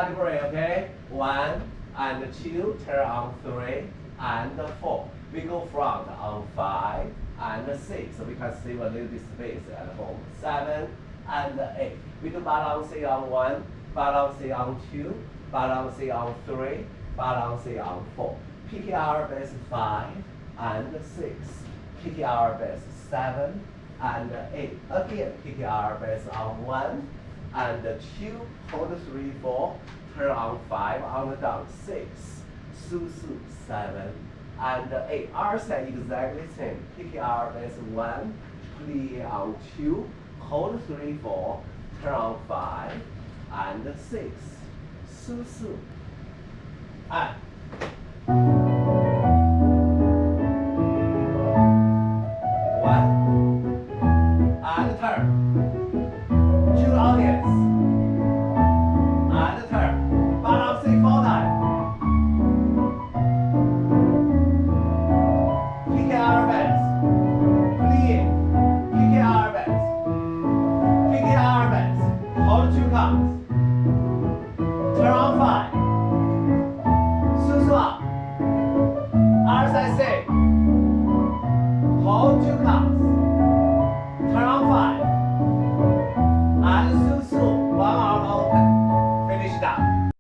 Category, okay? 1 and 2, turn on 3 and 4. We go front on 5 and 6. So we can save a little bit space at home. 7 and 8. We do balancing on 1, balancing on 2, balancing on 3, balancing on 4. PKR base 5 and 6. PKR base 7 and 8. Again, PKR base on 1 and 2, hold 3, 4, turn on 5, on the down 6, su, 7 and 8. Our side exactly same. PKR base 1, plie on 2, hold 3, 4, turn on 5 and 6, su, and 1 and turn. To audience and turn. Balancing 4 times. PKR base. Plie. PKR base. PKR base. Hold 2 counts. Turn on 5. Su up. As I say, hold 2 counts.